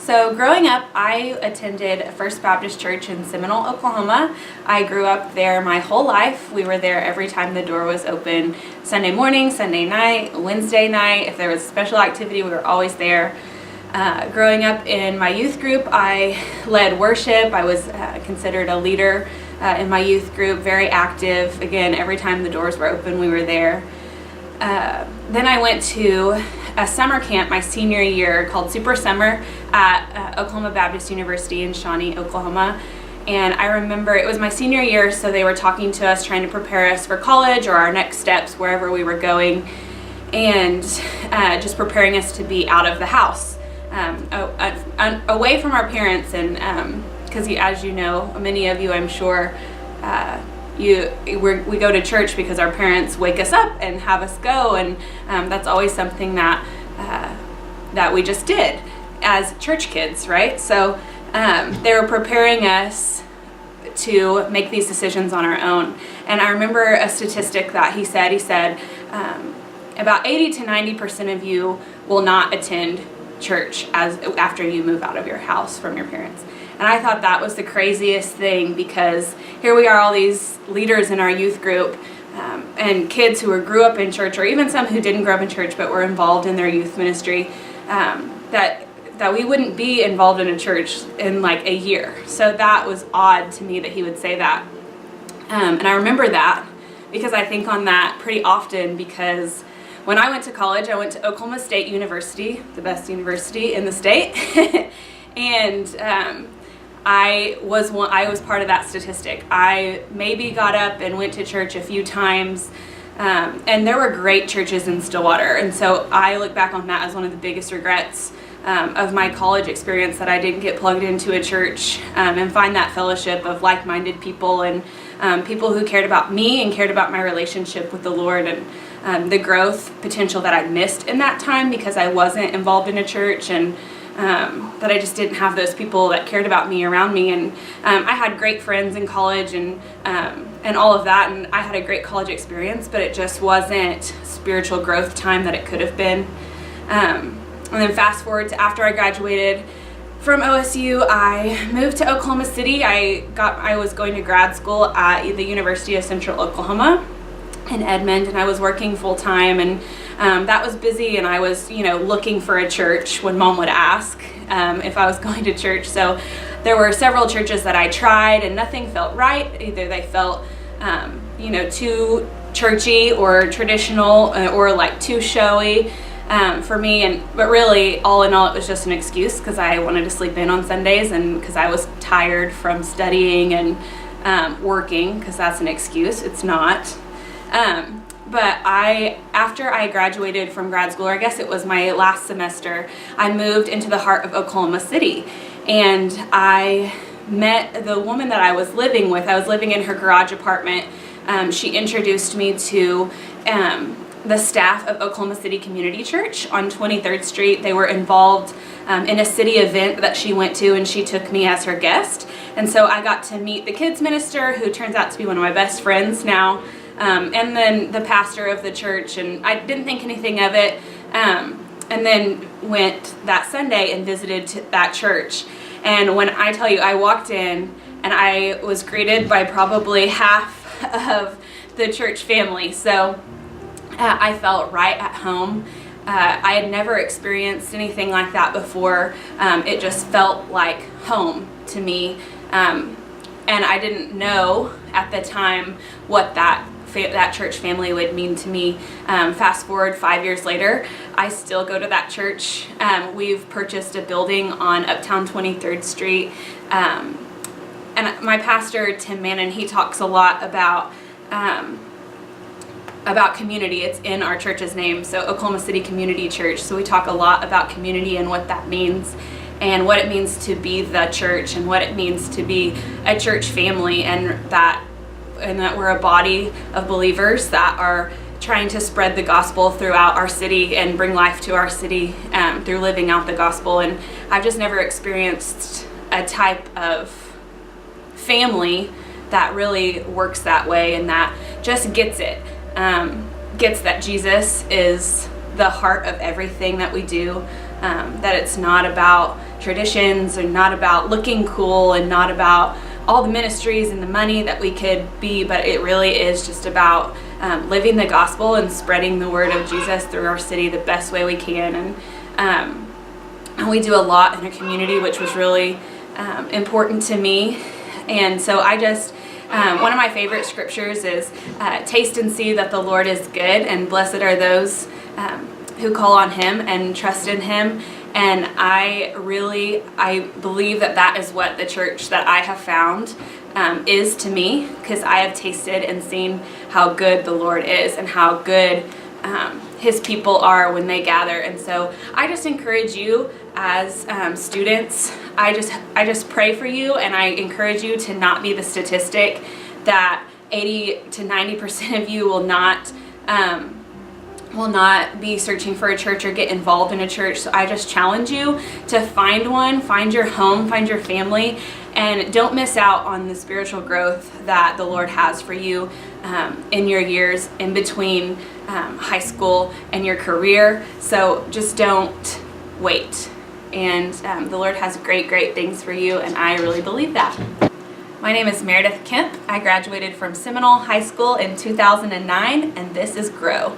So growing up, I attended First Baptist Church in Seminole, Oklahoma. I grew up there my whole life. We were there every time the door was open. Sunday morning, Sunday night, Wednesday night. If there was a special activity, we were always there. Growing up in my youth group, I led worship. I was considered a leader in my youth group, very active. Again, every time the doors were open, we were there. Then I went to a summer camp my senior year called Super Summer at Oklahoma Baptist University in Shawnee, Oklahoma. And I remember it was my senior year, so they were talking to us, trying to prepare us for college or our next steps, wherever we were going, and just preparing us to be out of the house, away from our parents. And because as you know, many of you, I'm sure, we go to church because our parents wake us up and have us go, and that's always something that we just did as church kids, right? So they were preparing us to make these decisions on our own. And I remember a statistic that he said about 80 to 90% of you will not attend church after you move out of your house from your parents. And I thought that was the craziest thing, because here we are, all these leaders in our youth group, and kids who grew up in church, or even some who didn't grow up in church but were involved in their youth ministry, that we wouldn't be involved in a church in like a year. So that was odd to me that he would say that. And I remember that because I think on that pretty often, because when I went to college, I went to Oklahoma State University, the best university in the state. And I was part of that statistic. I maybe got up and went to church a few times, and there were great churches in Stillwater. And so I look back on that as one of the biggest regrets of my college experience, that I didn't get plugged into a church and find that fellowship of like-minded people, and people who cared about me and cared about my relationship with the Lord, and the growth potential that I missed in that time because I wasn't involved in a church, and that I just didn't have those people that cared about me around me. And I had great friends in college and all of that, and I had a great college experience, but it just wasn't spiritual growth time that it could have been. And then fast forward to after I graduated from OSU, I moved to Oklahoma City. I was going to grad school at the University of Central Oklahoma in Edmond, and I was working full time, and that was busy, and I was looking for a church when Mom would ask if I was going to church. So there were several churches that I tried, and nothing felt right. Either they felt too churchy or traditional, or like too showy for me. But really, all in all, it was just an excuse because I wanted to sleep in on Sundays, and because I was tired from studying and working, because that's an excuse. It's not. But after I graduated from grad school, or I guess it was my last semester, I moved into the heart of Oklahoma City, and I met the woman that I was living with. I was living in her garage apartment. She introduced me to the staff of Oklahoma City Community Church on 23rd Street. They were involved in a city event that she went to, and she took me as her guest. And so I got to meet the kids minister, who turns out to be one of my best friends now. And then the pastor of the church, and I didn't think anything of it, and then went that Sunday and visited that church. And when I tell you, I walked in and I was greeted by probably half of the church family. So I felt right at home. I had never experienced anything like that before. It just felt like home to me. And I didn't know at the time what that church family would mean to me. Fast forward 5 years later, I still go to that church. We've purchased a building on Uptown 23rd Street. And my pastor, Tim Mannon, he talks a lot about community. It's in our church's name, so Oklahoma City Community Church. So we talk a lot about community and what that means, and what it means to be the church, and what it means to be a church family, and that we're a body of believers that are trying to spread the gospel throughout our city and bring life to our city through living out the gospel. And I've just never experienced a type of family that really works that way, and that just gets it. Gets that Jesus is the heart of everything that we do, that it's not about traditions and not about looking cool and not about all the ministries and the money that we could be, but it really is just about living the gospel and spreading the word of Jesus through our city the best way we can. And we do a lot in our community, which was really important to me. And so I just, one of my favorite scriptures is taste and see that the Lord is good, and blessed are those who call on him and trust in him. And I believe that that is what the church that I have found is to me, because I have tasted and seen how good the Lord is and how good his people are when they gather. And so I just encourage you as students, I just pray for you, and I encourage you to not be the statistic that 80 to 90% of you will not be searching for a church or get involved in a church. So I just challenge you to find one, find your home, find your family, and don't miss out on the spiritual growth that the Lord has for you in your years in between high school and your career. So just don't wait. And the Lord has great, great things for you, and I really believe that. My name is Meredith Kemp. I graduated from Seminole High School in 2009, and this is Grow.